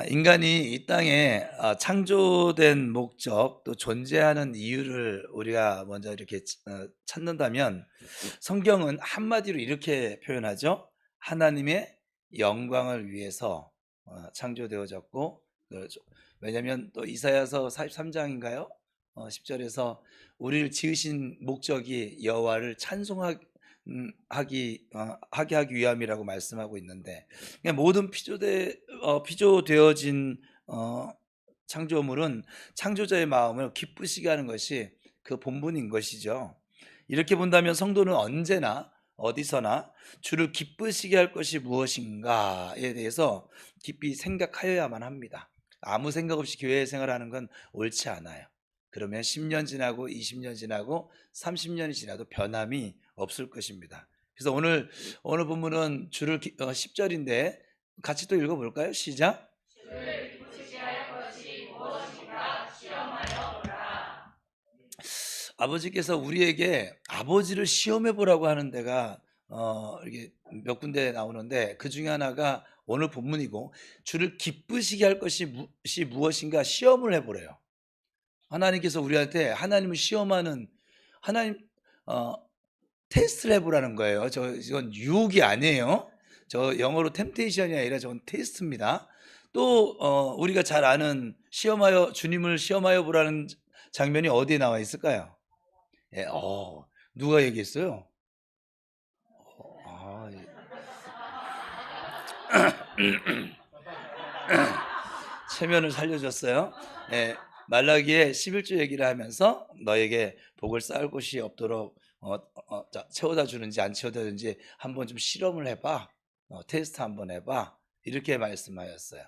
인간이 이 땅에 창조된 목적 또 존재하는 이유를 우리가 먼저 이렇게 찾는다면 성경은 한마디로 이렇게 표현하죠. 하나님의 영광을 위해서 창조되어졌고, 왜냐하면 또 이사야서 43장인가요? 10절에서 우리를 지으신 목적이 여호와를 찬송하기 하게 하기 위함이라고 말씀하고 있는데, 그러니까 모든 피조되어진 창조물은 창조자의 마음을 기쁘시게 하는 것이 그 본분인 것이죠. 이렇게 본다면 성도는 언제나 어디서나 주를 기쁘시게 할 것이 무엇인가에 대해서 깊이 생각하여야만 합니다. 아무 생각 없이 교회 생활하는 건 옳지 않아요. 그러면 10년 지나고 20년 지나고 30년이 지나도 변함이 없을 것입니다. 그래서 오늘 본문은 주를 10절인데 같이 또 읽어볼까요? 시작. 주를 기쁘시게 할 것이 무엇인가 시험하여 보라. 아버지께서 우리에게 아버지를 시험해 보라고 하는 데가 이게 몇 군데 나오는데, 그 중에 하나가 오늘 본문이고, 주를 기쁘시게 할 것이 무엇인가 시험을 해보래요. 하나님께서 우리한테 하나님을 시험하는, 하나님 테스트를 해보라는 거예요. 이건 유혹이 아니에요. 저 영어로 템테이션이 아니라 저건 테스트입니다. 또 우리가 잘 아는 주님을 시험하여 보라는 장면이 어디에 나와 있을까요? 예, 누가 얘기했어요? 예. 체면을 살려줬어요. 예, 말라기에 11조 얘기를 하면서 너에게 복을 쌓을 곳이 없도록 채워다 주는지 안 채워다 주는지 한번 좀 실험을 해봐. 테스트 한번 해봐. 이렇게 말씀하였어요.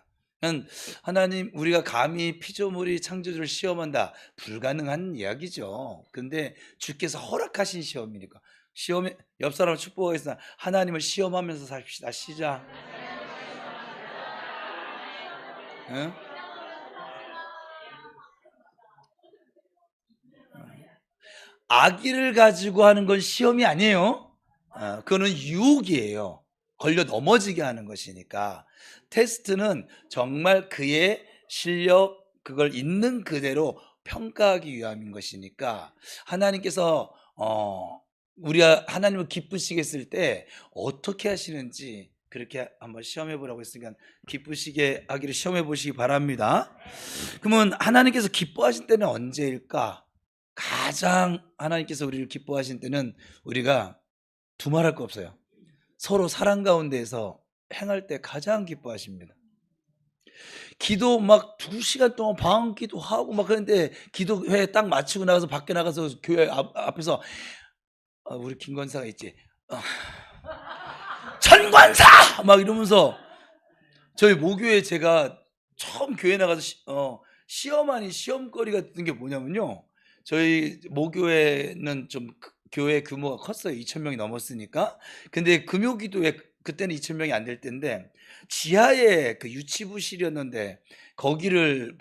하나님, 우리가 감히 피조물이 창조주를 시험한다, 불가능한 이야기죠. 근데 주께서 허락하신 시험이니까, 시험에 옆 사람을 축복하겠습니다. 하나님을 시험하면서 삽시다. 시작. 응? 아기를 가지고 하는 건 시험이 아니에요. 그거는 유혹이에요. 걸려 넘어지게 하는 것이니까. 테스트는 정말 그의 실력, 그걸 있는 그대로 평가하기 위함인 것이니까, 하나님께서 우리가 하나님을 기쁘시게 했을 때 어떻게 하시는지 그렇게 한번 시험해 보라고 했으니까 기쁘시게 하기를 시험해 보시기 바랍니다. 그러면 하나님께서 기뻐하신 때는 언제일까? 가장 하나님께서 우리를 기뻐하신 때는 우리가 두말할 거 없어요. 서로 사랑 가운데에서 행할 때 가장 기뻐하십니다. 기도 막 2시간 동안 방언 기도하고 막 그런데, 기도회 딱 마치고 나가서 밖에 나가서 교회 앞에서 우리 김권사가 있지, 천권사 막 이러면서, 저희 모교에 제가 처음 교회 나가서 시험 아닌 시험거리가 된 게 뭐냐면요, 저희 모교회는 좀 교회 규모가 컸어요. 2,000명이 넘었으니까. 근데 금요기도회 그때는 2,000명이 안 될 때인데, 지하에 그 유치부실이었는데 거기를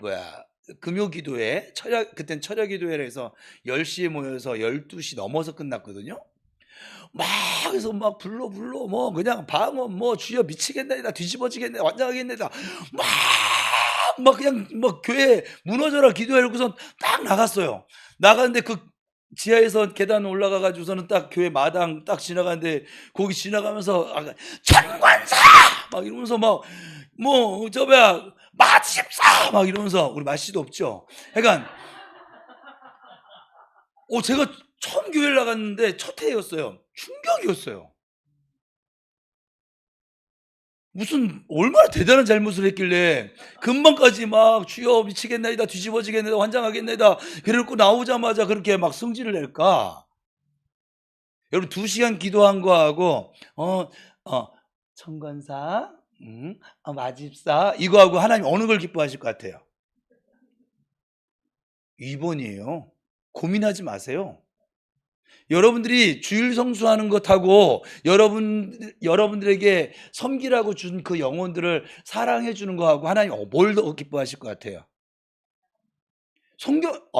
금요기도회, 그땐 철야기도회를 해서 10시에 모여서 12시 넘어서 끝났거든요. 막 해서 막 불러 뭐 그냥 방언 뭐 주여 미치겠나이다, 뒤집어지겠네, 완장하겠나이다, 막 그냥 막 교회 무너져라 기도해놓고선 딱 나갔어요. 나갔는데 그 지하에서 계단 올라가 가지고서는 딱 교회 마당 딱 지나가는데, 거기 지나가면서 천관사 막 이러면서 막 뭐 마십사 막 이러면서, 우리 마씨도 없죠. 그러니까 제가 처음 교회를 나갔는데 첫 해였어요. 충격이었어요. 무슨 얼마나 대단한 잘못을 했길래 금방까지 막 주여 미치겠나이다, 뒤집어지겠나이다, 환장하겠나이다 그래놓고 나오자마자 그렇게 막 성질을 낼까? 여러분, 2시간 기도한 거하고 천관사, 마집사 이거하고 하나님 어느 걸 기뻐하실 것 같아요? 2번이에요. 고민하지 마세요. 여러분들이 주일 성수하는 것하고 여러분들에게 섬기라고 준 그 영혼들을 사랑해 주는 거하고 하나님 뭘 더 기뻐하실 것 같아요?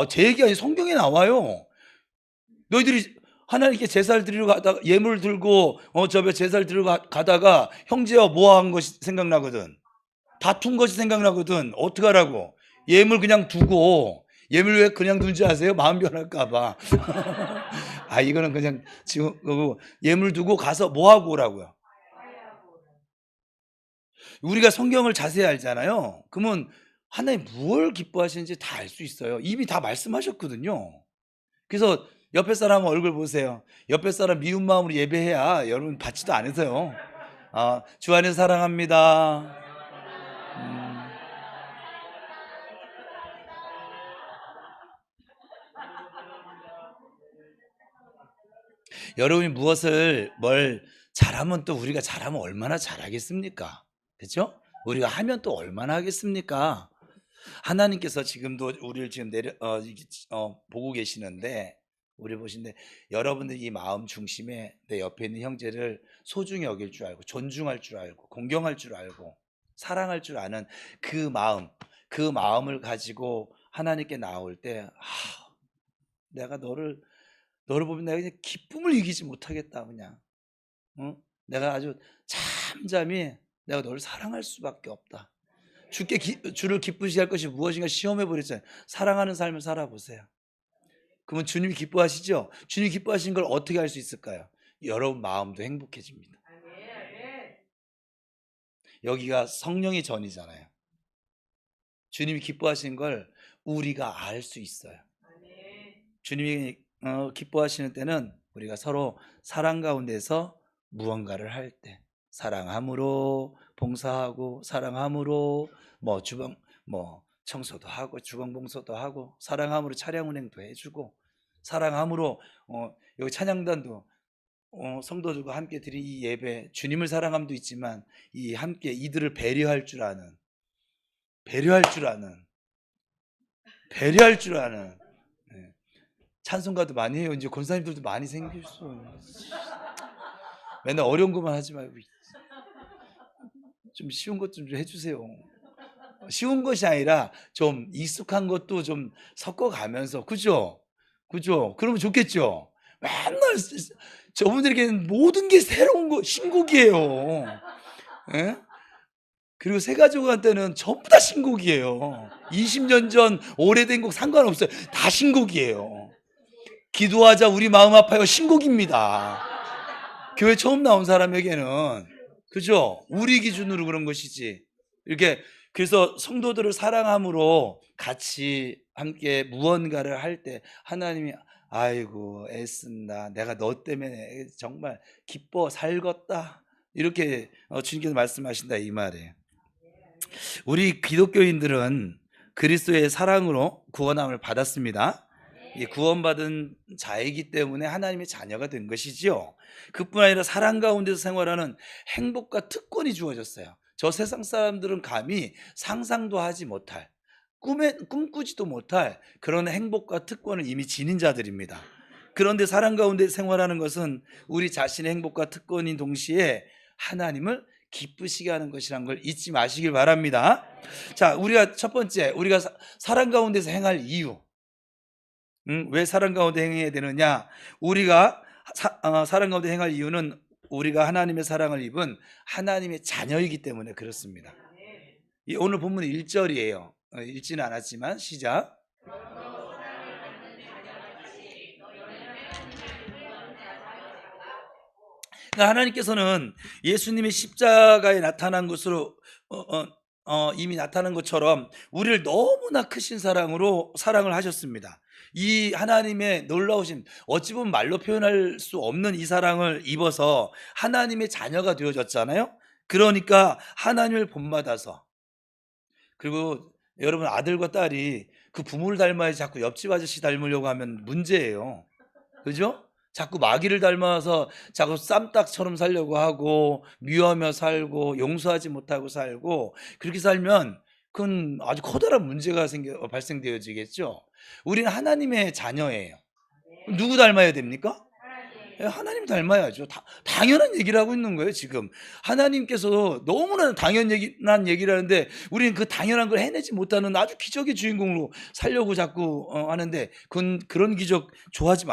제 얘기 아니, 성경에 나와요. 너희들이 하나님께 제사를 드리러 가다가 예물 들고 제사를 드리러 가다가 형제와 모아한 것이 생각나거든. 다툰 것이 생각나거든. 어떡하라고? 예물 그냥 두고, 예물 왜 그냥 둔지 아세요? 마음 변할까 봐. 아, 이거는 그냥 지금 예물 두고 가서 뭐 하고 오라고요? 우리가 성경을 자세히 알잖아요. 그러면 하나님 무엇을 기뻐하시는지 다 알 수 있어요. 이미 다 말씀하셨거든요. 그래서 옆에 사람 얼굴 보세요. 옆에 사람 미운 마음으로 예배해야 여러분 받지도 않으세요. 주 안에 사랑합니다. 여러분이 뭘 잘하면 또 우리가 잘하면 얼마나 잘하겠습니까? 그렇죠? 우리가 하면 또 얼마나 하겠습니까? 하나님께서 지금도 우리를 지금 보고 계시는데, 우리 보시는데, 여러분들 이 마음 중심에 내 옆에 있는 형제를 소중히 여길 줄 알고, 존중할 줄 알고, 공경할 줄 알고, 사랑할 줄 아는 그 마음을 가지고 하나님께 나올 때, 내가 너를 보면 내가 그냥 기쁨을 이기지 못하겠다. 그냥 내가 아주 잠잠히 내가 너를 사랑할 수밖에 없다. 주를 기쁘시게 할 것이 무엇인가 시험해 버렸잖아요. 사랑하는 삶을 살아보세요. 그러면 주님이 기뻐하시죠? 주님이 기뻐하시는 걸 어떻게 할 수 있을까요? 여러분 마음도 행복해집니다. 여기가 성령의 전이잖아요. 주님이 기뻐하시는 걸 우리가 알 수 있어요. 주님이 기뻐하시는 때는 우리가 서로 사랑 가운데서 무언가를 할 때, 사랑함으로 봉사하고, 사랑함으로 주방 청소도 하고, 주방 봉사도 하고, 사랑함으로 차량 운행도 해주고, 사랑함으로 여기 찬양단도 성도들과 함께 드린 이 예배, 주님을 사랑함도 있지만 이 함께 이들을 배려할 줄 아는 찬송가도 많이 해요. 이제 권사님들도 많이 생겼어요. 맨날 어려운 것만 하지 말고 좀 쉬운 것 좀 해주세요. 쉬운 것이 아니라 좀 익숙한 것도 좀 섞어가면서, 그죠? 그러면 좋겠죠? 맨날 저분들에게는 모든 게 새로운 거, 신곡이에요. 예? 그리고 새 가족한테는 전부 다 신곡이에요. 20년 전 오래된 곡 상관없어요. 다 신곡이에요. 기도하자 우리 마음 아파요, 신곡입니다. 교회 처음 나온 사람에게는, 그죠? 우리 기준으로 그런 것이지. 이렇게 그래서 성도들을 사랑함으로 같이 함께 무언가를 할 때 하나님이 아이고 애쓴다, 내가 너 때문에 정말 기뻐 살겄다, 이렇게 주님께서 말씀하신다 이 말이에요. 우리 기독교인들은 그리스도의 사랑으로 구원함을 받았습니다. 이 구원받은 자이기 때문에 하나님의 자녀가 된 것이지요. 그뿐 아니라 사랑 가운데서 생활하는 행복과 특권이 주어졌어요. 저 세상 사람들은 감히 상상도 하지 못할, 꿈꾸지도 못할 그런 행복과 특권을 이미 지닌 자들입니다. 그런데 사랑 가운데 생활하는 것은 우리 자신의 행복과 특권인 동시에 하나님을 기쁘시게 하는 것이란 걸 잊지 마시길 바랍니다. 자, 우리가 첫 번째, 우리가 사랑 가운데서 행할 이유, 왜 사랑 가운데 행해야 되느냐? 우리가 사랑 가운데 행할 이유는 우리가 하나님의 사랑을 입은 하나님의 자녀이기 때문에 그렇습니다. 오늘 본문 1절이에요. 읽지는 않았지만 시작. 그러니까 하나님께서는 예수님의 십자가에 나타난 것으로 이미 나타난 것처럼 우리를 너무나 크신 사랑으로 사랑을 하셨습니다. 이 하나님의 놀라우신, 어찌 보면 말로 표현할 수 없는 이 사랑을 입어서 하나님의 자녀가 되어졌잖아요. 그러니까 하나님을 본받아서, 그리고 여러분 아들과 딸이 그 부모를 닮아야지 자꾸 옆집 아저씨 닮으려고 하면 문제예요. 그죠? 자꾸 마귀를 닮아서 자꾸 쌈딱처럼 살려고 하고, 미워하며 살고, 용서하지 못하고 살고, 그렇게 살면 그건 아주 커다란 문제가 발생되어지겠죠. 우리는 하나님의 자녀예요. 누구 닮아야 됩니까? 하나님 닮아야죠. 당연한 얘기를 하고 있는 거예요. 지금 하나님께서 너무나 당연한 얘기를 하는데 우리는 그 당연한 걸 해내지 못하는 아주 기적의 주인공으로 살려고 자꾸 하는데, 그런 기적 좋아하지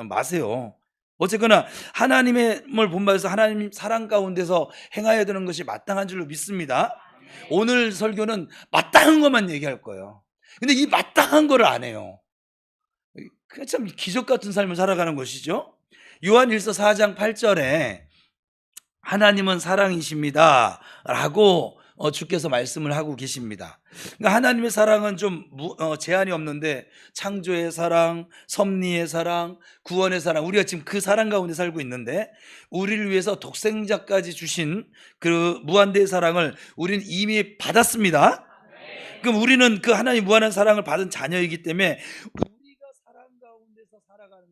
마세요. 어쨌거나 하나님을 본받아서 하나님 사랑 가운데서 행하여야 되는 것이 마땅한 줄로 믿습니다. 오늘 설교는 마땅한 것만 얘기할 거예요. 근데 이 마땅한 거를 안 해요. 그 참 기적 같은 삶을 살아가는 것이죠. 요한일서 4장 8절에 하나님은 사랑이십니다 라고 주께서 말씀을 하고 계십니다. 그러니까 하나님의 사랑은 좀 제한이 없는데, 창조의 사랑, 섭리의 사랑, 구원의 사랑, 우리가 지금 그 사랑 가운데 살고 있는데, 우리를 위해서 독생자까지 주신 그 무한대의 사랑을 우리는 이미 받았습니다. 그럼 우리는 그 하나님 무한한 사랑을 받은 자녀이기 때문에, 우리가 사랑 가운데서 살아가는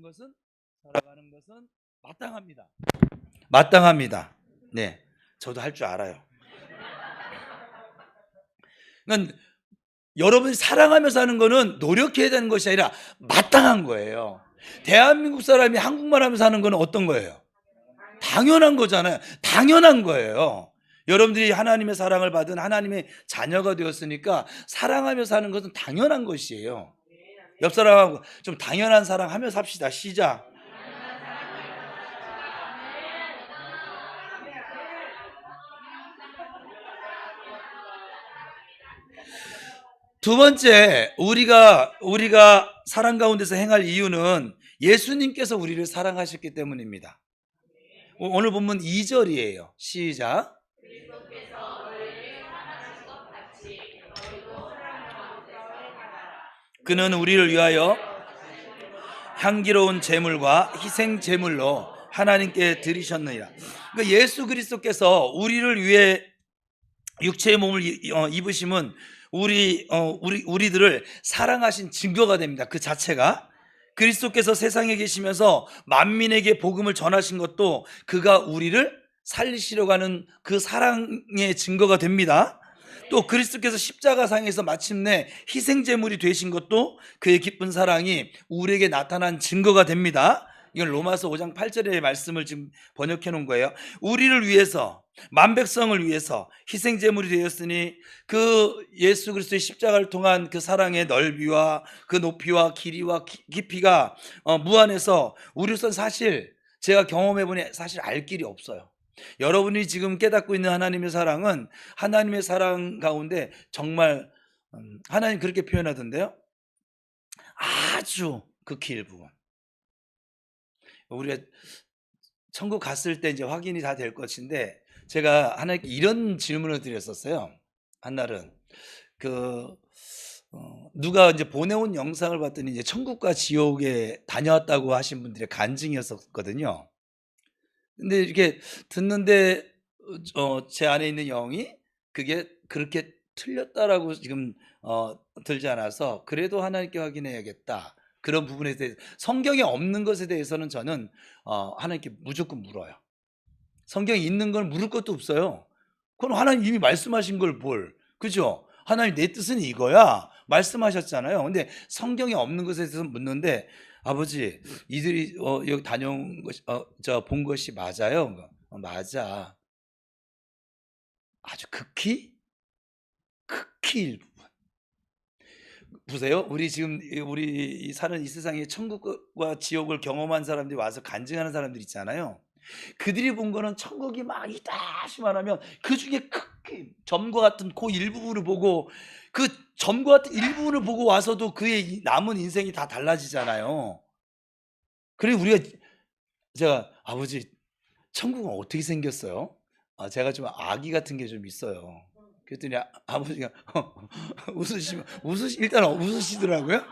것은 마땅합니다. 마땅합니다. 네, 저도 할 줄 알아요. 그러니까 여러분이 사랑하며 사는 거는 노력해야 되는 것이 아니라 마땅한 거예요. 대한민국 사람이 한국말 하면서 사는 거는 어떤 거예요? 당연한 거잖아요. 당연한 거예요. 여러분들이 하나님의 사랑을 받은 하나님의 자녀가 되었으니까 사랑하며 사는 것은 당연한 것이에요. 옆 사람하고 좀 당연한 사랑하며 삽시다. 시작. 두 번째, 우리가 사랑 가운데서 행할 이유는 예수님께서 우리를 사랑하셨기 때문입니다. 오늘 본문 2절이에요. 시작. 그는 우리를 위하여 향기로운 제물과 희생 제물로 하나님께 드리셨느니라. 그러니까 예수 그리스도께서 우리를 위해 육체의 몸을 입으심은 우리들을 사랑하신 증거가 됩니다. 그 자체가. 그리스도께서 세상에 계시면서 만민에게 복음을 전하신 것도 그가 우리를 살리시려고 하는 그 사랑의 증거가 됩니다. 또 그리스도께서 십자가상에서 마침내 희생제물이 되신 것도 그의 기쁜 사랑이 우리에게 나타난 증거가 됩니다. 이건 로마서 5장 8절의 말씀을 지금 번역해 놓은 거예요. 우리를 위해서, 만백성을 위해서 희생제물이 되었으니 그 예수 그리스도의 십자가를 통한 그 사랑의 넓이와 그 높이와 길이와 깊이가 무한해서 우리로서는 사실 제가 경험해보니 사실 알 길이 없어요. 여러분이 지금 깨닫고 있는 하나님의 사랑은 하나님의 사랑 가운데 정말 하나님 그렇게 표현하던데요, 아주 극히 일부분. 우리가 천국 갔을 때 이제 확인이 다 될 것인데, 제가 하나님께 이런 질문을 드렸었어요. 한날은 누가 이제 보내온 영상을 봤더니 이제 천국과 지옥에 다녀왔다고 하신 분들의 간증이었었거든요. 근데 이렇게 듣는데 제 안에 있는 영이 그게 그렇게 틀렸다라고 지금 들지 않아서, 그래도 하나님께 확인해야겠다. 그런 부분에 대해서, 성경에 없는 것에 대해서는 저는 하나님께 무조건 물어요. 성경에 있는 걸 물을 것도 없어요. 그건 하나님 이미 말씀하신 걸 그죠? 하나님 내 뜻은 이거야 말씀하셨잖아요. 근데 성경에 없는 것에 대해서 묻는데, 아버지 이들이 여기 다녀온 것이 본 것이 맞아요? 맞아. 아주 극히 일부분. 보세요. 우리 지금 우리 사는 이 세상에 천국과 지옥을 경험한 사람들이 와서 간증하는 사람들 있잖아요. 그들이 본 거는 천국이 막 이다시만하면 그 중에 극히 점과 같은 그 일부분을 보고, 그 점과 같은 일부분을 보고 와서도 그의 남은 인생이 다 달라지잖아요. 그리고 제가 아버지 천국은 어떻게 생겼어요? 제가 좀 아기 같은 게 좀 있어요. 그랬더니 아버지가 일단 웃으시더라고요.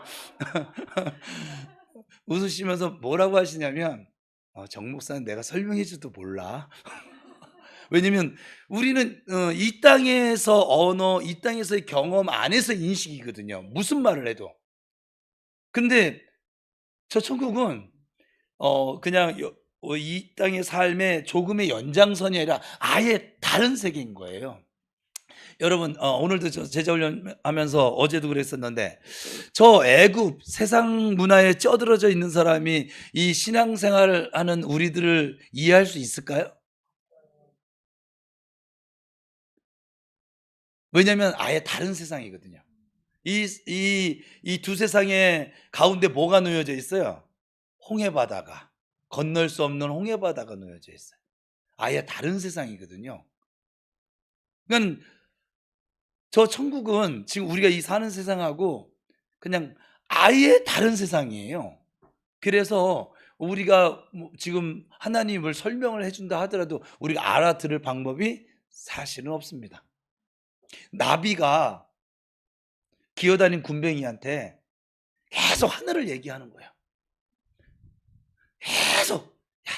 웃으시면서 뭐라고 하시냐면, 정 목사는 내가 설명해 줘도 몰라. 왜냐면 우리는 이 땅에서 언어, 이 땅에서의 경험 안에서 인식이거든요, 무슨 말을 해도. 근데 저 천국은 그냥 이 땅의 삶의 조금의 연장선이 아니라 아예 다른 세계인 거예요. 여러분 오늘도 저 제자훈련 하면서 어제도 그랬었는데, 저 애굽 세상 문화에 쩌들어져 있는 사람이 이 신앙생활을 하는 우리들을 이해할 수 있을까요? 왜냐하면 아예 다른 세상이거든요. 이 두 세상의 가운데 뭐가 놓여져 있어요? 홍해 바다가, 건널 수 없는 홍해 바다가 놓여져 있어요. 아예 다른 세상이거든요. 그러니까 저 천국은 지금 우리가 이 사는 세상하고 그냥 아예 다른 세상이에요. 그래서 우리가 뭐 지금 하나님을 설명을 해 준다 하더라도 우리가 알아들을 방법이 사실은 없습니다. 나비가 기어다닌 군뱅이한테 계속 하늘을 얘기하는 거예요. 계속 야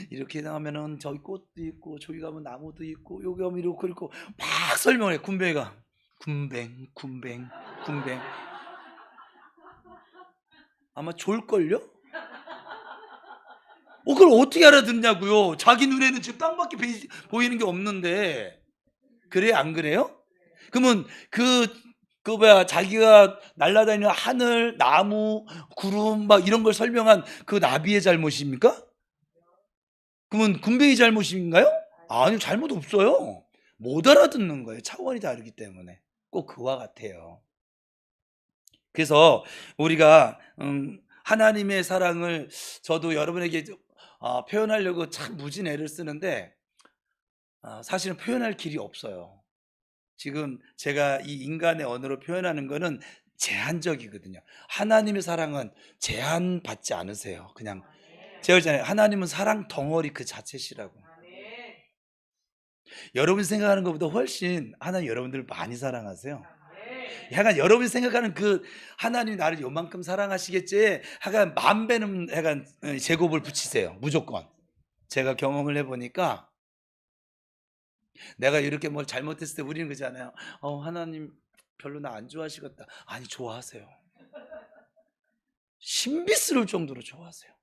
이렇게 나가면은 저기 꽃도 있고 저기 가면 나무도 있고 여기 가면 이렇고 그렇고 막 설명을 해. 군뱅이가 군뱅 군뱅 군뱅 아마 졸걸요? 그걸 어떻게 알아듣냐고요. 자기 눈에는 지금 땅밖에 보이는 게 없는데. 그래 안 그래요? 그러면 그 뭐야 자기가 날아다니는 하늘, 나무, 구름 막 이런 걸 설명한 그 나비의 잘못입니까? 그러면 군뱅이 잘못인가요? 아니요, 잘못 없어요. 못 알아듣는 거예요. 차원이 다르기 때문에. 꼭 그와 같아요. 그래서 우리가 하나님의 사랑을 저도 여러분에게 표현하려고 참 무진 애를 쓰는데 사실은 표현할 길이 없어요. 지금 제가 이 인간의 언어로 표현하는 거는 제한적이거든요. 하나님의 사랑은 제한받지 않으세요. 그냥 제가 그러잖아요. 하나님은 사랑 덩어리 그 자체시라고. 여러분이 생각하는 것보다 훨씬 하나님 여러분들을 많이 사랑하세요. 약간 여러분이 생각하는 그 하나님이 나를 요만큼 사랑하시겠지 약간 만 배는 약간 제곱을 붙이세요. 무조건. 제가 경험을 해보니까 내가 이렇게 뭘 잘못했을 때 우리는 그러잖아요. 하나님 별로 나 안 좋아하시겠다. 아니 좋아하세요. 신비스러울 정도로 좋아하세요.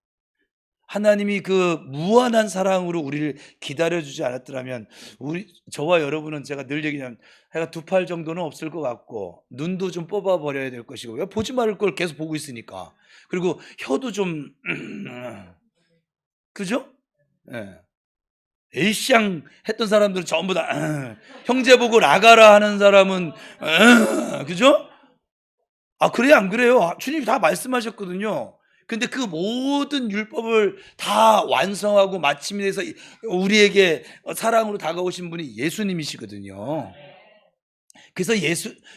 하나님이 그 무한한 사랑으로 우리를 기다려주지 않았더라면 저와 여러분은 제가 늘 얘기하면 해가 두 팔 정도는 없을 것 같고 눈도 좀 뽑아버려야 될 것이고 왜 보지 말을 걸 계속 보고 있으니까 그리고 혀도 좀 그죠? 예. 에이쌍 했던 사람들은 전부 다 형제 보고 나가라 하는 사람은 그죠? 그래요 안 그래요? 주님이 다 말씀하셨거든요. 근데 그 모든 율법을 다 완성하고 마침이 돼서 우리에게 사랑으로 다가오신 분이 예수님이시거든요. 그래서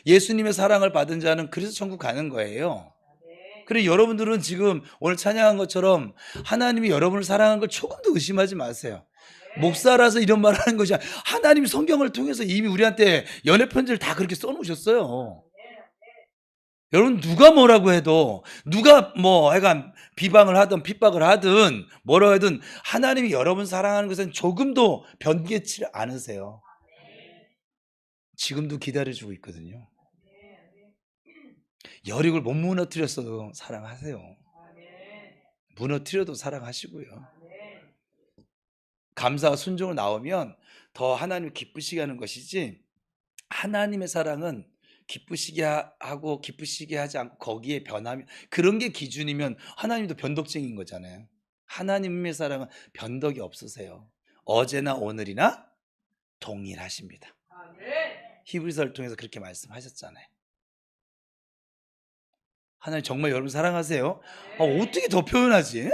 예수님의 사랑을 받은 자는 그래서 천국 가는 거예요. 그리고 여러분들은 지금 오늘 찬양한 것처럼 하나님이 여러분을 사랑한 걸 조금도 의심하지 마세요. 목사라서 이런 말을 하는 것이 아니라 하나님이 성경을 통해서 이미 우리한테 연애 편지를 다 그렇게 써놓으셨어요. 여러분 누가 뭐라고 해도 누가 뭐 약간 비방을 하든 핍박을 하든 뭐라고 하든 하나님이 여러분 사랑하는 것은 조금도 변개치 않으세요. 지금도 기다려주고 있거든요. 여리고를 못 무너뜨렸어도 사랑하세요. 무너뜨려도 사랑하시고요. 감사와 순종을 나오면 더 하나님을 기쁘시게 하는 것이지 하나님의 사랑은 기쁘시게 하고 기쁘시게 하지 않고 거기에 변하면 그런 게 기준이면 하나님도 변덕쟁이인 거잖아요. 하나님의 사랑은 변덕이 없으세요. 어제나 오늘이나 동일하십니다. 히브리서를 통해서 그렇게 말씀하셨잖아요. 하나님 정말 여러분 사랑하세요? 어떻게 더 표현하지?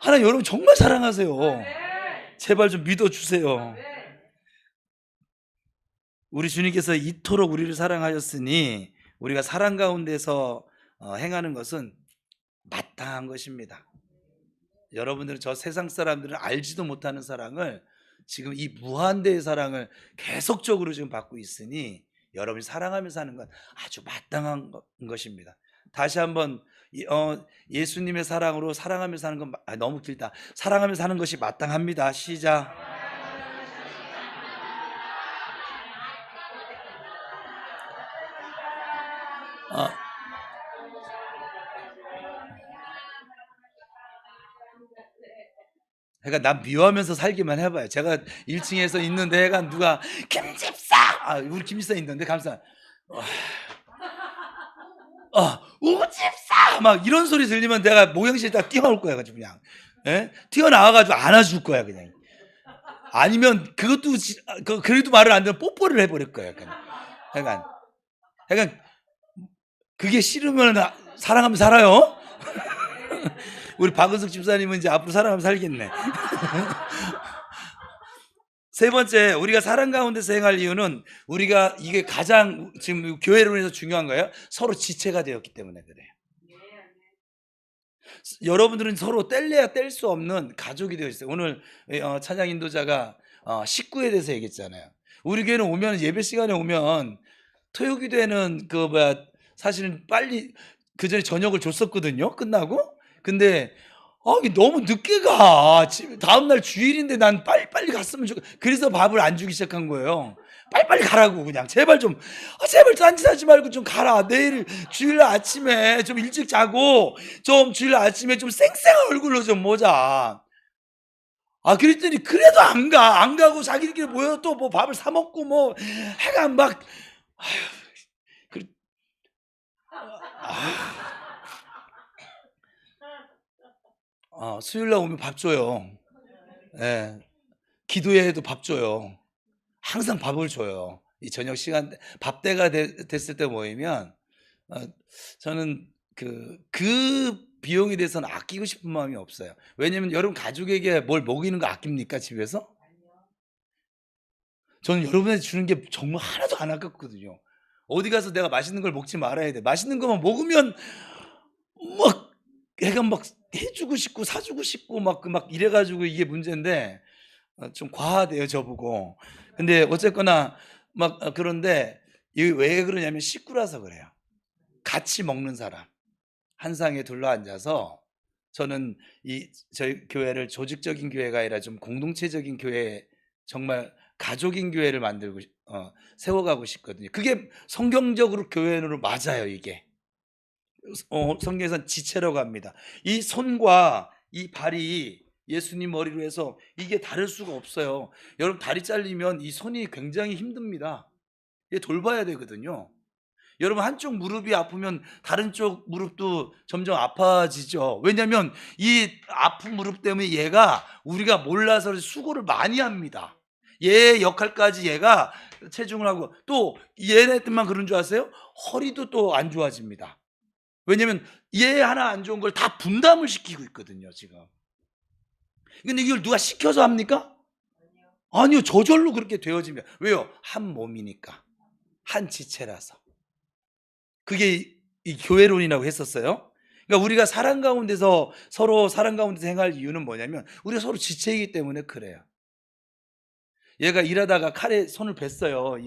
하나님 여러분 정말 사랑하세요. 제발 좀 믿어주세요. 우리 주님께서 이토록 우리를 사랑하셨으니 우리가 사랑 가운데서 행하는 것은 마땅한 것입니다. 여러분들은 저 세상 사람들은 알지도 못하는 사랑을 지금 이 무한대의 사랑을 계속적으로 지금 받고 있으니 여러분이 사랑하며 사는 건 아주 마땅한 것입니다. 다시 한번 예수님의 사랑으로 사랑하며 사는 건 너무 길다. 사랑하며 사는 것이 마땅합니다. 시작. 그러니까 난 미워하면서 살기만 해봐요. 제가 1층에서 있는데 약간 누가 김집사 우리 김집사 있는데 감사 우집사 막 이런 소리 들리면 내가 모형실 딱 뛰어올 거야 가지고 그냥 튀어나와가지고 안아줄 거야 그냥. 아니면 그것도 그래도 말을 안 듣면 뽀뽀를 해버릴 거야 그냥. 그게 싫으면 사랑하면 살아요. 우리 박은숙 집사님은 이제 앞으로 살아가면 살겠네. 세 번째, 우리가 사랑 가운데서 행할 이유는 우리가 이게 가장 지금 교회로 인해서 중요한 거예요. 서로 지체가 되었기 때문에 그래요. 여러분들은 서로 뗄래야 뗄 수 없는 가족이 되어 있어요. 오늘 찬양 인도자가 식구에 대해서 얘기했잖아요. 우리 교회는 오면, 예배 시간에 오면 토요기도에는 사실은 빨리 그 전에 저녁을 줬었거든요. 끝나고. 근데 이게 너무 늦게 가. 다음날 주일인데 난 빨리빨리 갔으면 좋겠어. 그래서 밥을 안 주기 시작한 거예요. 빨리빨리 가라고. 그냥 제발 좀 제발 딴짓하지 말고 좀 가라. 내일 주일날 아침에 좀 일찍 자고 좀 주일날 아침에 좀 쌩쌩한 얼굴로 좀 보자. 그랬더니 그래도 안 가고 자기들끼리 모여 또 뭐 밥을 사 먹고 뭐 해가 막 수요일날 오면 밥 줘요. 예. 기도회에도 밥 줘요. 항상 밥을 줘요. 이 저녁 시간 밥 때가 됐을 때 모이면 저는 그 비용에 대해서는 아끼고 싶은 마음이 없어요. 왜냐면 여러분 가족에게 뭘 먹이는 거 아낍니까, 집에서? 저는 여러분한테 주는 게 정말 하나도 안 아깝거든요. 어디 가서 내가 맛있는 걸 먹지 말아야 돼. 맛있는 것만 먹으면 막 애가 막 해주고 싶고 사주고 싶고 막 이래가지고 이게 문제인데 좀 과하대요, 저보고. 근데 어쨌거나 그런데 이게 왜 그러냐면 식구라서 그래요. 같이 먹는 사람 한 상에 둘러앉아서, 저는 저희 교회를 조직적인 교회가 아니라 좀 공동체적인 교회, 정말 가족인 교회를 만들고 세워가고 싶거든요. 그게 성경적으로 교회로 맞아요. 이게 성경에서는 지체라고 합니다. 이 손과 이 발이 예수님 머리로 해서 이게 다를 수가 없어요. 여러분 다리 잘리면 이 손이 굉장히 힘듭니다. 이게 돌봐야 되거든요. 여러분 한쪽 무릎이 아프면 다른 쪽 무릎도 점점 아파지죠. 왜냐하면 이 아픈 무릎 때문에 얘가 우리가 몰라서 수고를 많이 합니다. 얘의 역할까지 얘가 체중을 하고, 또 얘네들만 그런 줄 아세요? 허리도 또 안 좋아집니다. 왜냐하면 얘 하나 안 좋은 걸 다 분담을 시키고 있거든요, 지금. 근데 이걸 누가 시켜서 합니까? 아니요, 저절로 그렇게 되어집니다. 왜요? 한 몸이니까, 한 지체라서. 그게 이 교회론이라고 했었어요. 그러니까 우리가 사랑 가운데서, 서로 사랑 가운데서 행할 이유는 뭐냐면 우리가 서로 지체이기 때문에 그래요. 얘가 일하다가 칼에 손을 뱄어요.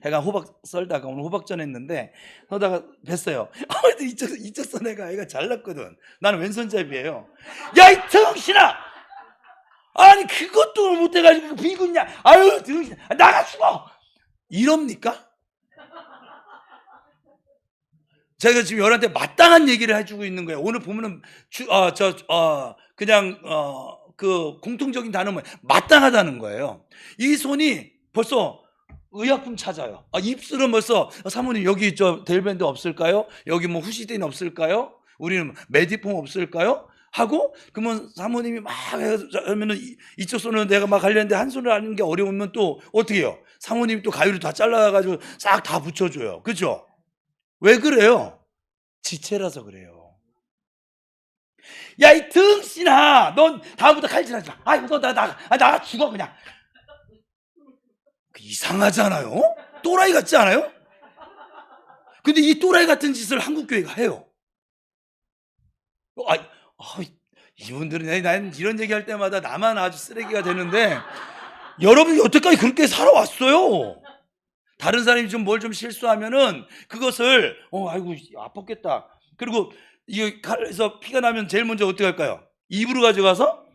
애가 호박 썰다가, 오늘 호박전 했는데 썰다가 뱄어요. 이쪽 손 애가 잘났거든. 나는 왼손잡이에요. 야, 이 등신아! 아니 그것도 못해가지고 비고 있냐? 아유 등신, 나가 죽어! 이럽니까? 제가 지금 여러분한테 마땅한 얘기를 해주고 있는 거예요. 오늘 보면은 그냥 그 공통적인 단어는 마땅하다는 거예요. 이 손이 벌써 의약품 찾아요. 입술은 벌써 사모님 여기 델밴드 없을까요? 여기 뭐 후시딘 없을까요? 우리는 메디폼 없을까요? 하고, 그러면 사모님이 막 하면은 이쪽 손으로 내가 막 하려는데 한 손으로 하는 게 어려우면 또 어떻게 해요? 사모님이 또 가위로 다 잘라가지고 싹 다 붙여줘요. 그죠? 왜 그래요? 지체라서 그래요. 야, 이 등신아, 넌 다음부터 칼질하지 마. 아이고, 너 나가 죽어 그냥. 이상하잖아요? 또라이 같지 않아요? 근데 이 또라이 같은 짓을 한국교회가 해요. 이분들은, 난 이런 얘기할 때마다 나만 아주 쓰레기가 되는데, 여러분이 여태까지 그렇게 살아왔어요. 다른 사람이 뭘 좀 실수하면은 그것을 아이고 아팠겠다. 그리고 이 칼에서 피가 나면 제일 먼저 어떻게 할까요? 입으로 가져가서,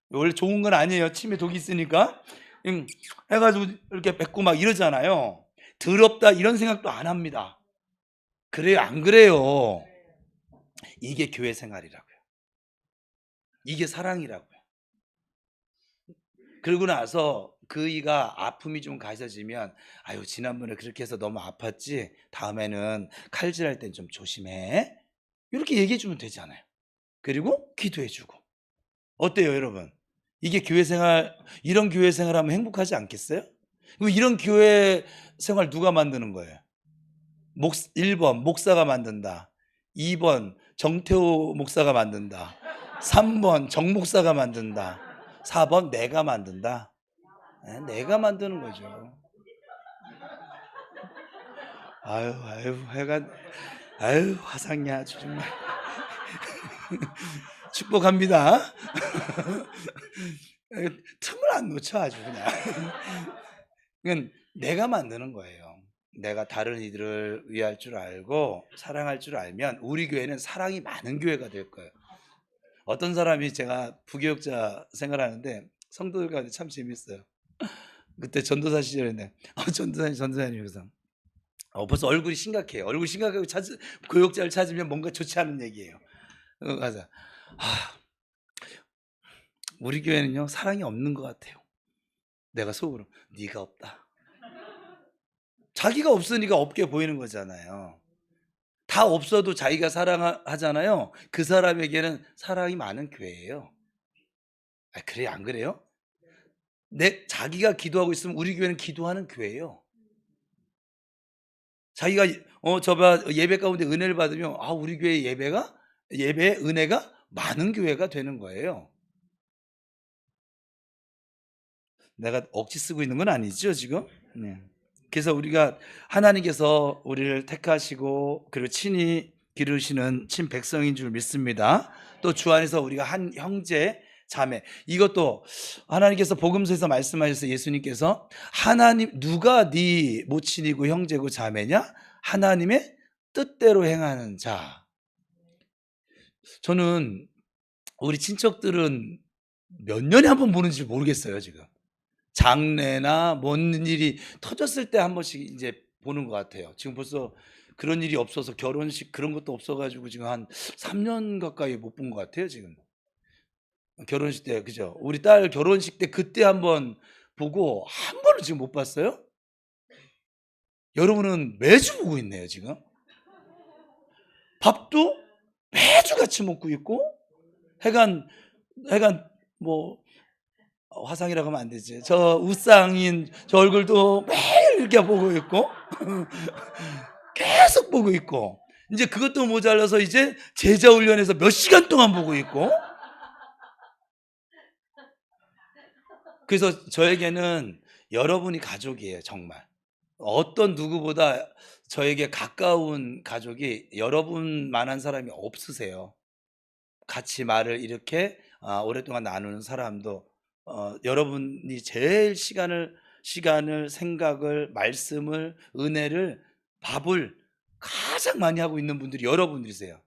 원래 좋은 건 아니에요. 침에 독이 있으니까 해가지고 이렇게 뱉고 막 이러잖아요. 더럽다 이런 생각도 안 합니다. 그래요, 안 그래요? 이게 교회 생활이라고요. 이게 사랑이라고요. 그러고 나서 그이가 아픔이 좀 가셔지면, 아유 지난번에 그렇게 해서 너무 아팠지, 다음에는 칼질할 땐 좀 조심해, 이렇게 얘기해 주면 되잖아요. 그리고 기도해 주고. 어때요 여러분? 이게 교회 생활, 이런 교회 생활하면 행복하지 않겠어요? 그럼 이런 교회 생활 누가 만드는 거예요? 1번 목사가 만든다, 2번 정태호 목사가 만든다, 3번 정목사가 만든다. 4번 내가 만든다. 내가 만드는 거죠. 하여간 화상이 아주 정말 축복합니다. 틈을 안 놓쳐 아주 그냥. 그건 내가 만드는 거예요. 내가 다른 이들을 위할 줄 알고 사랑할 줄 알면 우리 교회는 사랑이 많은 교회가 될 거예요. 어떤 사람이, 제가 부교육자 생활하는데 성도들과 참 재밌어요. 그때 전도사 시절인데 전도사님 그래서 벌써 얼굴이 심각해요. 얼굴이 심각하고 교육자를 찾으면 뭔가 좋지 않은 얘기예요. 가서 우리 교회는요 사랑이 없는 것 같아요. 내가 속으로 네가 없다. 자기가 없으니까 없게 보이는 거잖아요. 다 없어도 자기가 사랑하잖아요. 그 사람에게는 사랑이 많은 교회예요. 그래요? 안 그래요? 자기가 기도하고 있으면 우리 교회는 기도하는 교회예요. 자기가 저봐 예배 가운데 은혜를 받으면 우리 교회 예배의 은혜가 많은 교회가 되는 거예요. 내가 억지 쓰고 있는 건 아니죠 지금? 네. 그래서 우리가 하나님께서 우리를 택하시고 그리고 친히 기르시는 친백성인 줄 믿습니다. 또 주 안에서 우리가 한 형제 자매, 이것도 하나님께서 복음서에서 말씀하셨어요. 예수님께서 하나님, 누가 네 모친이고 형제고 자매냐? 하나님의 뜻대로 행하는 자. 저는 우리 친척들은 몇 년에 한 번 보는지 모르겠어요 지금. 장례나 뭔 일이 터졌을 때 한 번씩 이제 보는 것 같아요. 지금 벌써 그런 일이 없어서 결혼식 그런 것도 없어가지고 지금 한 3년 가까이 못 본 것 같아요 지금. 결혼식 때, 그죠? 우리 딸 결혼식 때 그때 한번 보고 한 번은 지금 못 봤어요? 여러분은 매주 보고 있네요 지금. 밥도 매주 같이 먹고 있고, 해간 뭐 화상이라고 하면 안 되지. 저 우상인 저 얼굴도 매일 이렇게 보고 있고 계속 보고 있고, 이제 그것도 모자라서 이제 제자 훈련에서 몇 시간 동안 보고 있고. 그래서 저에게는 여러분이 가족이에요 정말. 어떤 누구보다 저에게 가까운 가족이 여러분만한 사람이 없으세요. 같이 말을 이렇게 오랫동안 나누는 사람도 여러분이 제일 시간을 생각을 말씀을 은혜를 밥을 가장 많이 하고 있는 분들이 여러분들이세요.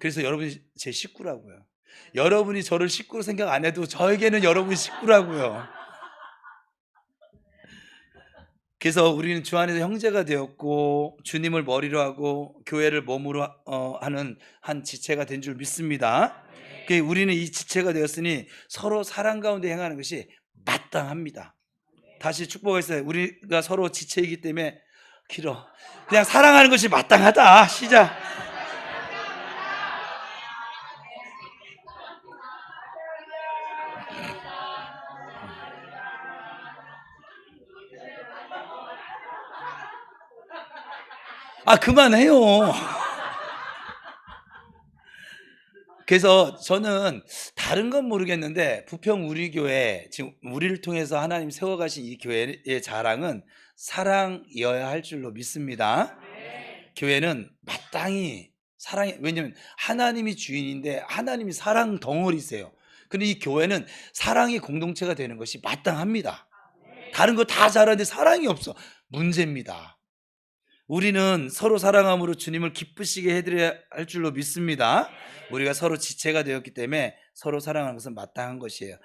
그래서 여러분이 제 식구라고요. 여러분이 저를 식구로 생각 안 해도 저에게는 여러분이 식구라고요. 그래서 우리는 주 안에서 형제가 되었고 주님을 머리로 하고 교회를 몸으로 하는 한 지체가 된 줄 믿습니다. 우리는 이 지체가 되었으니 서로 사랑 가운데 행하는 것이 마땅합니다. 다시 축복했어요. 우리가 서로 지체이기 때문에 그냥 사랑하는 것이 마땅하다. 시작. 그만해요. 그래서 저는 다른 건 모르겠는데 부평 우리 교회, 지금 우리를 통해서 하나님 세워가신 이 교회의 자랑은 사랑이어야 할 줄로 믿습니다. 교회는 마땅히 사랑이, 왜냐면 하나님이 주인인데 하나님이 사랑 덩어리세요. 근데 이 교회는 사랑의 공동체가 되는 것이 마땅합니다. 다른 거 다 잘하는데 사랑이 없어. 문제입니다. 우리는 서로 사랑함으로 주님을 기쁘시게 해드려야 할 줄로 믿습니다. 우리가 서로 지체가 되었기 때문에 서로 사랑하는 것은 마땅한 것이에요.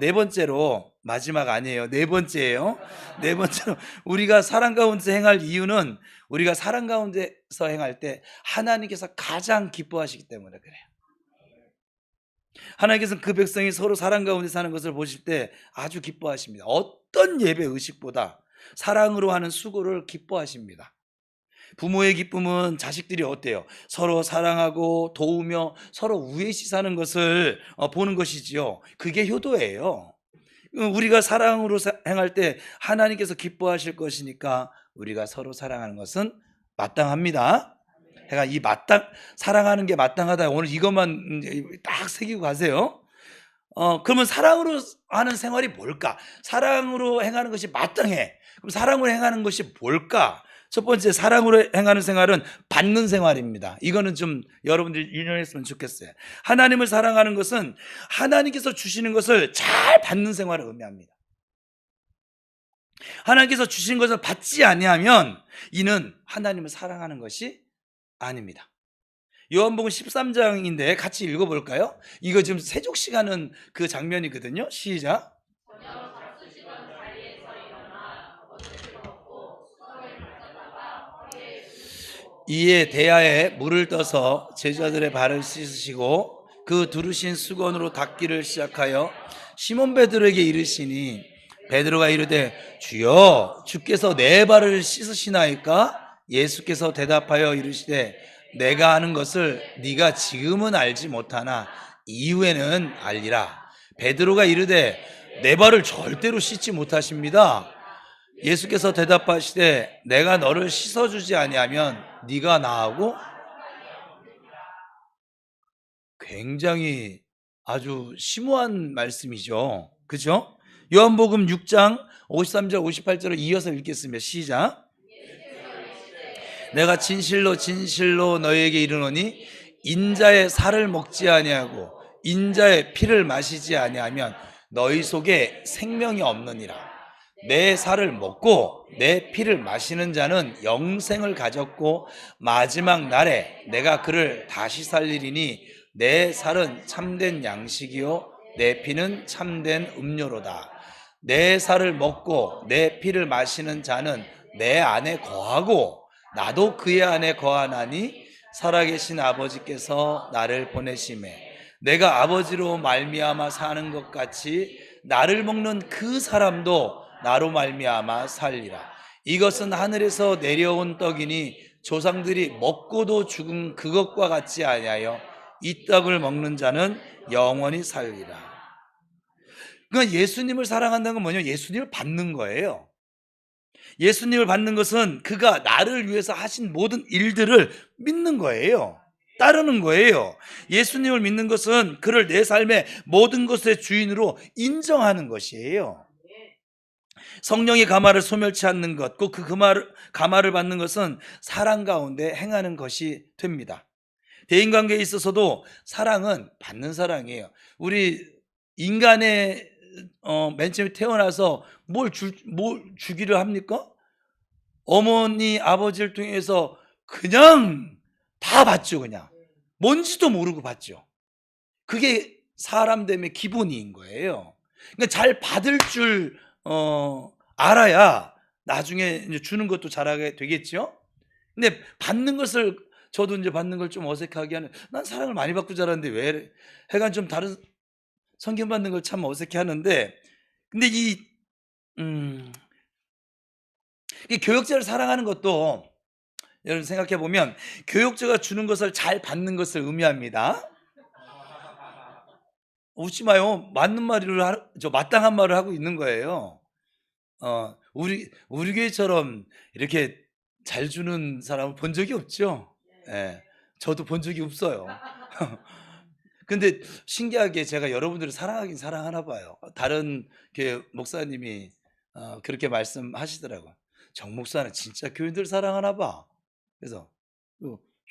네 번째로, 마지막 아니에요. 네 번째예요. 네 번째로, 우리가 사랑 가운데서 행할 이유는 우리가 사랑 가운데서 행할 때 하나님께서 가장 기뻐하시기 때문에 그래요. 하나님께서는 그 백성이 서로 사랑 가운데 사는 것을 보실 때 아주 기뻐하십니다. 어떤 예배 의식보다 사랑으로 하는 수고를 기뻐하십니다. 부모의 기쁨은 자식들이 어때요? 서로 사랑하고 도우며 서로 우애시 사는 것을 보는 것이지요. 그게 효도예요. 우리가 사랑으로 행할 때 하나님께서 기뻐하실 것이니까 우리가 서로 사랑하는 것은 마땅합니다. 해가 이 사랑하는 게 마땅하다. 오늘 이것만 딱 새기고 가세요. 그러면 사랑으로 하는 생활이 뭘까? 사랑으로 행하는 것이 마땅해. 그럼 사랑으로 행하는 것이 뭘까? 첫 번째, 사랑으로 행하는 생활은 받는 생활입니다. 이거는 좀 여러분들이 유념했으면 좋겠어요. 하나님을 사랑하는 것은 하나님께서 주시는 것을 잘 받는 생활을 의미합니다. 하나님께서 주신 것을 받지 아니하면 이는 하나님을 사랑하는 것이 아닙니다. 요한복음 13장인데 같이 읽어볼까요? 이거 지금 세족시가는 그 장면이거든요. 시작. 이에 대야에 물을 떠서 제자들의 발을 씻으시고 그 두르신 수건으로 닦기를 시작하여 시몬 베드로에게 이르시니 베드로가 이르되 주여 주께서 내 발을 씻으시나이까? 예수께서 대답하여 이르시되 내가 하는 것을 네가 지금은 알지 못하나 이후에는 알리라. 베드로가 이르되 내 발을 절대로 씻지 못하십니다. 예수께서 대답하시되 내가 너를 씻어주지 아니하면 네가 나하고. 굉장히 아주 심오한 말씀이죠. 그죠? 요한복음 6장 53절 58절을 이어서 읽겠습니다. 시작. 내가 진실로 진실로 너희에게 이르노니 인자의 살을 먹지 아니하고 인자의 피를 마시지 아니하면 너희 속에 생명이 없느니라. 내 살을 먹고 내 피를 마시는 자는 영생을 가졌고 마지막 날에 내가 그를 다시 살리리니 내 살은 참된 양식이요 내 피는 참된 음료로다. 내 살을 먹고 내 피를 마시는 자는 내 안에 거하고 나도 그의 안에 거하나니 살아계신 아버지께서 나를 보내심에 내가 아버지로 말미암아 사는 것 같이 나를 먹는 그 사람도 나로 말미암아 살리라. 이것은 하늘에서 내려온 떡이니 조상들이 먹고도 죽은 그것과 같지 아니하여 이 떡을 먹는 자는 영원히 살리라. 그러니까 예수님을 사랑한다는 건 뭐냐면 예수님을 받는 거예요. 예수님을 받는 것은 그가 나를 위해서 하신 모든 일들을 믿는 거예요. 따르는 거예요. 예수님을 믿는 것은 그를 내 삶의 모든 것의 주인으로 인정하는 것이에요. 성령의 가마를 소멸치 않는 것, 꼭 그 가마를 받는 것은 사랑 가운데 행하는 것이 됩니다. 대인관계에 있어서도 사랑은 받는 사랑이에요. 우리 인간의 맨 처음에 태어나서 뭘 주기를 합니까? 어머니, 아버지를 통해서 그냥 다 받죠. 그냥 뭔지도 모르고 받죠. 그게 사람 됨의 기본인 거예요. 그러니까 잘 받을 줄 알아야 나중에 이제 주는 것도 잘하게 되겠죠. 근데 받는 것을 저도 이제 받는 걸 좀 어색하게 하는, 난 사랑을 많이 받고 자랐는데 왜 해간 좀 다른 성경 받는 걸 참 어색해 하는데, 근데 이 교역자를 사랑하는 것도 여러분 생각해 보면 교역자가 주는 것을 잘 받는 것을 의미합니다. 웃지 마요. 맞는 말을 마땅한 말을 하고 있는 거예요. 우리 교회처럼 이렇게 잘 주는 사람을 본 적이 없죠. 예, 저도 본 적이 없어요. 근데 신기하게 제가 여러분들을 사랑하긴 사랑하나 봐요. 다른 교회 목사님이 그렇게 말씀하시더라고요. 정 목사는 진짜 교인들 사랑하나 봐. 그래서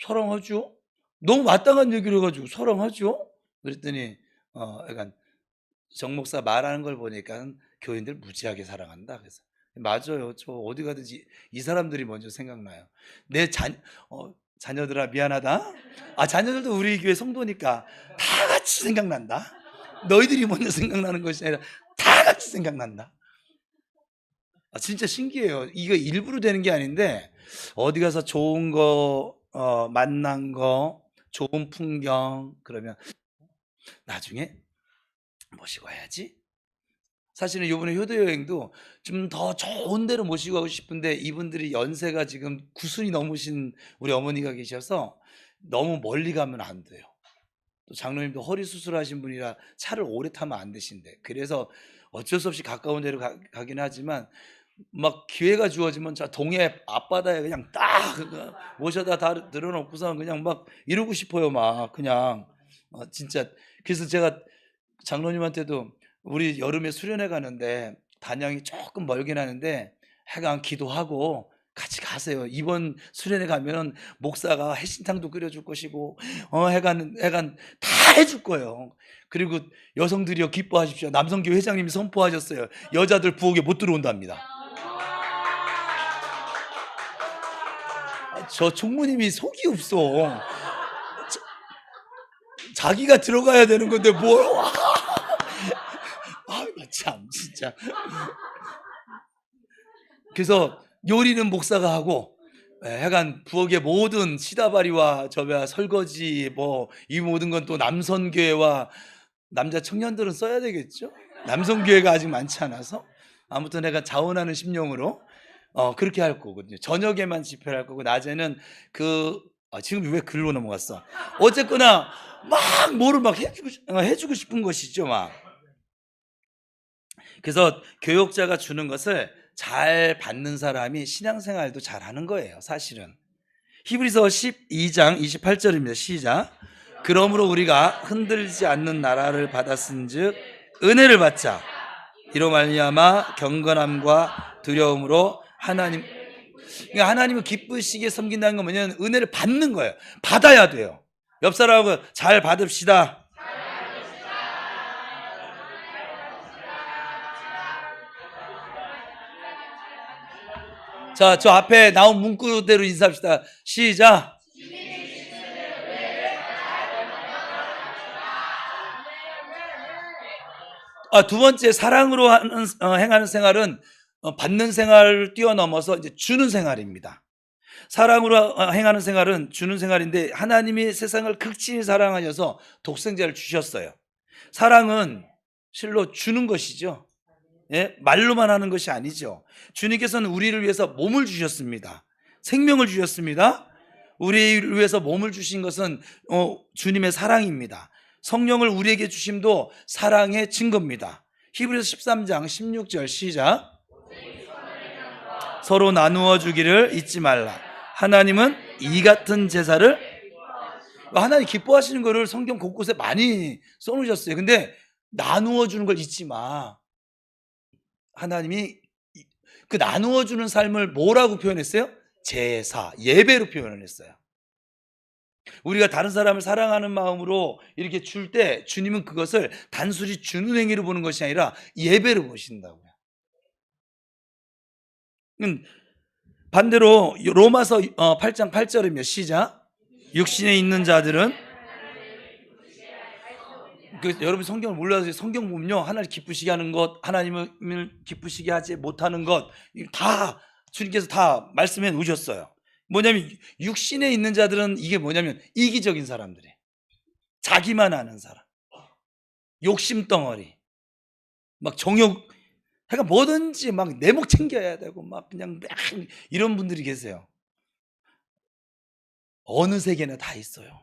사랑하죠? 너무 마땅한 얘기를 해가지고 사랑하죠? 그랬더니 약간 정 목사 말하는 걸 보니까 교인들 무지하게 사랑한다. 그래서 맞아요. 저 어디 가든지 이 사람들이 먼저 생각나요. 내 자녀들아 미안하다. 자녀들도 우리 교회 성도니까 다 같이 생각난다. 너희들이 먼저 생각나는 것이 아니라 다 같이 생각난다. 진짜 신기해요. 이거 일부러 되는 게 아닌데 어디 가서 좋은 거 만난 거 좋은 풍경 그러면 나중에 모시고 와야지. 사실은 이번에 효도 여행도 좀 더 좋은 데로 모시고 가고 싶은데 이분들이 연세가 지금 90이 넘으신 우리 어머니가 계셔서 너무 멀리 가면 안 돼요. 또 장로님도 허리 수술하신 분이라 차를 오래 타면 안 되신대. 그래서 어쩔 수 없이 가까운 데로 가긴 하지만 막 기회가 주어지면 저 동해 앞바다에 그냥 딱 모셔다 다 들어놓고서 그냥 막 이러고 싶어요. 막 그냥 진짜. 그래서 제가 장로님한테도 우리 여름에 수련회 가는데 단양이 조금 멀긴 하는데 하여간 기도하고 같이 가세요. 이번 수련회 가면 목사가 해신탕도 끓여줄 것이고 하여간 다 해줄 거예요. 그리고 여성들이요 기뻐하십시오. 남성교회 회장님이 선포하셨어요. 여자들 부엌에 못 들어온답니다. 저 총무님이 속이 없어. 자기가 들어가야 되는 건데 뭘? 참 진짜. 그래서 요리는 목사가 하고 하여간 부엌의 모든 시다바리와 설거지 뭐 이 모든 건 또 남선교회와 남자 청년들은 써야 되겠죠. 남성교회가 아직 많지 않아서 아무튼 내가 자원하는 심령으로 그렇게 할 거거든요. 저녁에만 집회를 할 거고 낮에는 지금 왜 글로 넘어갔어? 어쨌거나 막 뭐를 막 해주고 싶은 것이죠. 막. 그래서 교역자가 주는 것을 잘 받는 사람이 신앙생활도 잘하는 거예요. 사실은. 히브리서 12장 28절입니다. 시작. 그러므로 우리가 흔들리지 않는 나라를 받았은즉 은혜를 받자. 이로 말미암아 경건함과 두려움으로 그러니까 하나님을 기쁘시게 섬긴다는 건 뭐냐면 은혜를 받는 거예요. 받아야 돼요. 옆 사람하고 잘 받읍시다. 자, 저 앞에 나온 문구대로 인사합시다. 시작. 두 번째, 사랑으로 행하는 생활은 받는 생활을 뛰어넘어서 이제 주는 생활입니다. 사랑으로 행하는 생활은 주는 생활인데 하나님이 세상을 극진히 사랑하셔서 독생자를 주셨어요. 사랑은 실로 주는 것이죠. 예? 말로만 하는 것이 아니죠. 주님께서는 우리를 위해서 몸을 주셨습니다. 생명을 주셨습니다. 우리를 위해서 몸을 주신 것은 주님의 사랑입니다. 성령을 우리에게 주심도 사랑의 증거입니다. 히브리서 13장 16절 시작. 서로 나누어 주기를 잊지 말라. 하나님은 이 같은 제사를 하나님 기뻐하시는 거를 성경 곳곳에 많이 써놓으셨어요. 근데 나누어 주는 걸 잊지 마. 하나님이 그 나누어 주는 삶을 뭐라고 표현했어요? 제사, 예배로 표현을 했어요. 우리가 다른 사람을 사랑하는 마음으로 이렇게 줄 때 주님은 그것을 단순히 주는 행위로 보는 것이 아니라 예배로 보신다고요. 반대로 로마서 8장 8절이며 시작. 육신에 있는 자들은 여러분 성경을 몰라서 성경 보면요, 하나님 기쁘시게 하는 것, 하나님을 기쁘시게 하지 못하는 것 다 주님께서 다 말씀해 놓으셨어요. 뭐냐면 육신에 있는 자들은 이게 뭐냐면 이기적인 사람들이에요. 자기만 아는 사람, 욕심덩어리, 막 정욕, 그러니까 뭐든지 막 내목 챙겨야 되고 막 그냥 이런 분들이 계세요. 어느 세계나 다 있어요.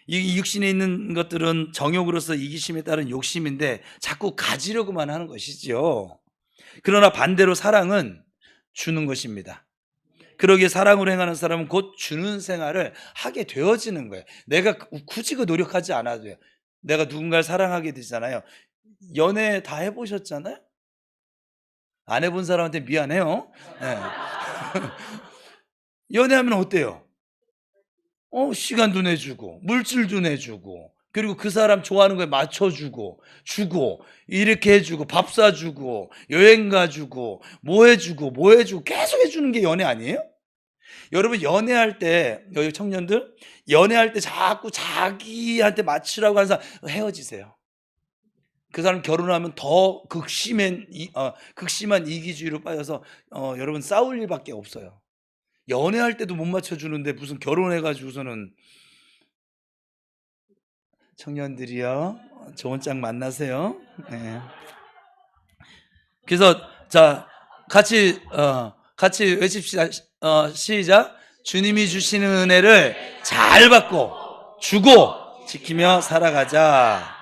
이 육신에 있는 것들은 정욕으로서 이기심에 따른 욕심인데 자꾸 가지려고만 하는 것이지요. 그러나 반대로 사랑은 주는 것입니다. 그러기에 사랑으로 행하는 사람은 곧 주는 생활을 하게 되어지는 거예요. 내가 굳이 노력하지 않아도 돼요. 내가 누군가를 사랑하게 되잖아요. 연애 다 해보셨잖아요? 안 해본 사람한테 미안해요. 네. 연애하면 어때요? 시간도 내주고 물질도 내주고 그리고 그 사람 좋아하는 거에 맞춰주고 주고 이렇게 해주고 밥 사주고 여행 가주고 뭐 해주고 계속 해주는 게 연애 아니에요? 여러분 연애할 때 여기 청년들 연애할 때 자꾸 자기한테 맞추라고 하는 사람 헤어지세요. 그 사람 결혼하면 더 극심한 이기주의로 빠져서 여러분 싸울 일밖에 없어요. 연애할 때도 못 맞춰주는데 무슨 결혼해가지고서는. 청년들이요, 좋은 짝 만나세요. 네. 그래서 자 같이 외칩시다. 시작. 주님이 주시는 은혜를 잘 받고 주고 지키며 살아가자.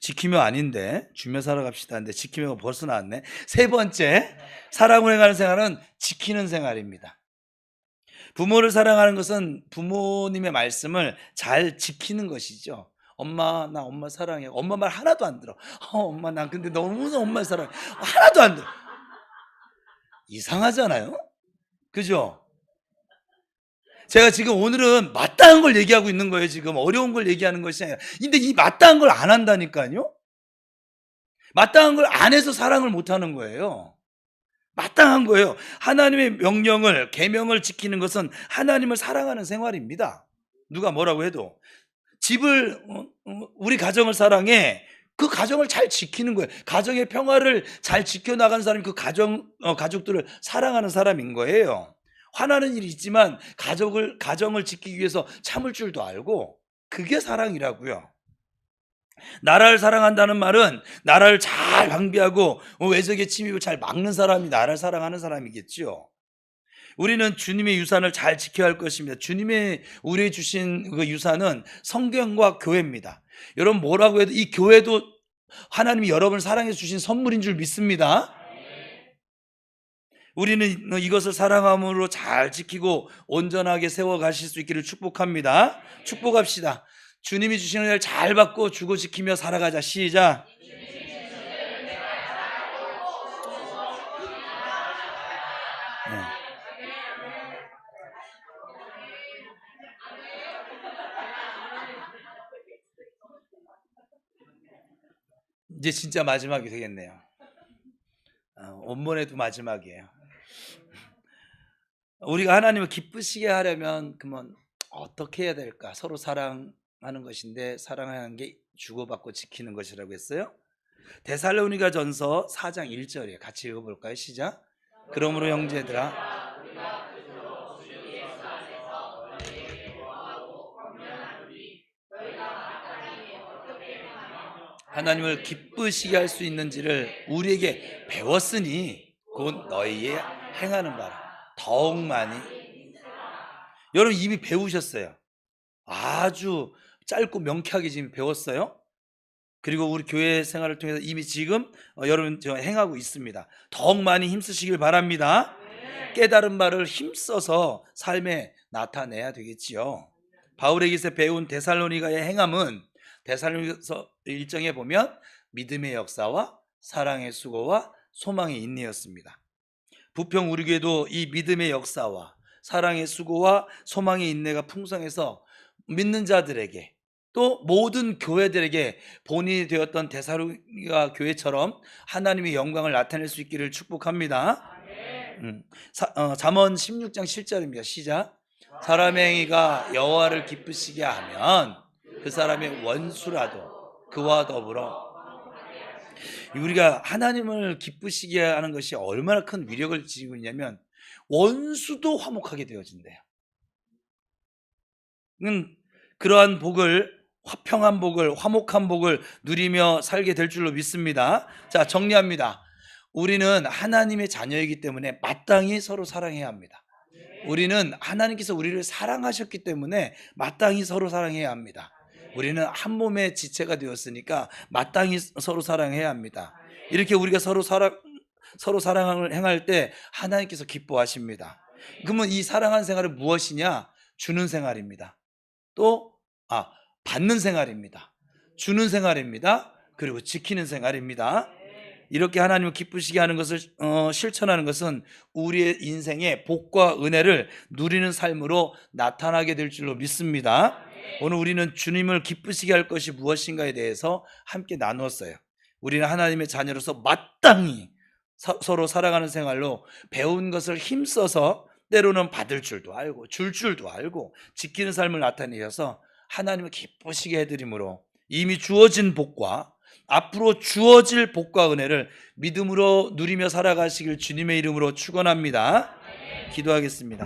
지키며 아닌데 주며 살아갑시다인데 지키며가 벌써 나왔네. 세 번째, 사랑으로 행하는 생활은 지키는 생활입니다. 부모를 사랑하는 것은 부모님의 말씀을 잘 지키는 것이죠. 엄마, 나 엄마 사랑해. 엄마 말 하나도 안 들어. 엄마, 난 근데 너무 엄마 사랑해. 하나도 안 들어. 이상하잖아요? 그죠? 제가 지금 오늘은 마땅한 걸 얘기하고 있는 거예요. 지금 어려운 걸 얘기하는 것이 아니라. 근데 이 마땅한 걸 안 한다니까요? 마땅한 걸 안 해서 사랑을 못 하는 거예요. 마땅한 거예요. 하나님의 명령을, 계명을 지키는 것은 하나님을 사랑하는 생활입니다. 누가 뭐라고 해도. 집을, 우리 가정을 사랑해. 그 가정을 잘 지키는 거예요. 가정의 평화를 잘 지켜나가는 사람이 그 가족들을 사랑하는 사람인 거예요. 화나는 일이 있지만 가정을 지키기 위해서 참을 줄도 알고, 그게 사랑이라고요. 나라를 사랑한다는 말은 나라를 잘 방비하고 외적의 침입을 잘 막는 사람이 나라를 사랑하는 사람이겠죠. 우리는 주님의 유산을 잘 지켜야 할 것입니다. 주님의 우리에게 주신 그 유산은 성경과 교회입니다. 여러분 뭐라고 해도 이 교회도 하나님이 여러분을 사랑해 주신 선물인 줄 믿습니다. 우리는 이것을 사랑함으로 잘 지키고 온전하게 세워가실 수 있기를 축복합니다. 축복합시다. 주님이 주시는 일 잘 받고 주고 지키며 살아가자. 시작. 네. 이제 진짜 마지막이 되겠네요. 원본에도 마지막이에요. 우리가 하나님을 기쁘시게 하려면 그러면 어떻게 해야 될까? 서로 사랑하는 것인데 사랑하는 게 주고받고 지키는 것이라고 했어요. 데살로니가 전서 4장 1절이에요. 같이 읽어볼까요? 시작. 그러므로 형제들아, 하나님을 기쁘시게 할 수 있는지를 우리에게 배웠으니 곧 너희의 행하는 바라 더욱 많이. 여러분 이미 배우셨어요. 아주 짧고 명쾌하게 지금 배웠어요. 그리고 우리 교회 생활을 통해서 이미 지금 여러분 행하고 있습니다. 더욱 많이 힘쓰시길 바랍니다. 깨달은 바를 힘써서 삶에 나타내야 되겠지요. 바울에게서 배운 데살로니가의 행함은 데살로니가서 1장에 보면 믿음의 역사와 사랑의 수고와 소망의 인내였습니다. 부평 우리 교회도 이 믿음의 역사와 사랑의 수고와 소망의 인내가 풍성해서 믿는 자들에게 또 모든 교회들에게 본인이 되었던 데살로니가 교회처럼 하나님의 영광을 나타낼 수 있기를 축복합니다. 잠언 16장 7절입니다. 시작. 사람의 행위가 여호와를 기쁘시게 하면 그 사람의 원수라도 그와 더불어. 우리가 하나님을 기쁘시게 하는 것이 얼마나 큰 위력을 지니고 있냐면 원수도 화목하게 되어진대요. 그러한 복을, 화평한 복을, 화목한 복을 누리며 살게 될 줄로 믿습니다. 자, 정리합니다. 우리는 하나님의 자녀이기 때문에 마땅히 서로 사랑해야 합니다. 우리는 하나님께서 우리를 사랑하셨기 때문에 마땅히 서로 사랑해야 합니다. 우리는 한 몸의 지체가 되었으니까 마땅히 서로 사랑해야 합니다. 이렇게 우리가 서로 사랑을 행할 때 하나님께서 기뻐하십니다. 그러면 이 사랑하는 생활은 무엇이냐? 주는 생활입니다. 또 받는 생활입니다. 주는 생활입니다. 그리고 지키는 생활입니다. 이렇게 하나님을 기쁘시게 하는 것을 실천하는 것은 우리의 인생의 복과 은혜를 누리는 삶으로 나타나게 될 줄로 믿습니다. 오늘 우리는 주님을 기쁘시게 할 것이 무엇인가에 대해서 함께 나누었어요. 우리는 하나님의 자녀로서 마땅히 서로 사랑하는 생활로 배운 것을 힘써서 때로는 받을 줄도 알고 줄 줄도 알고 지키는 삶을 나타내셔서 하나님을 기쁘시게 해드림으로 이미 주어진 복과 앞으로 주어질 복과 은혜를 믿음으로 누리며 살아가시길 주님의 이름으로 축원합니다. 기도하겠습니다.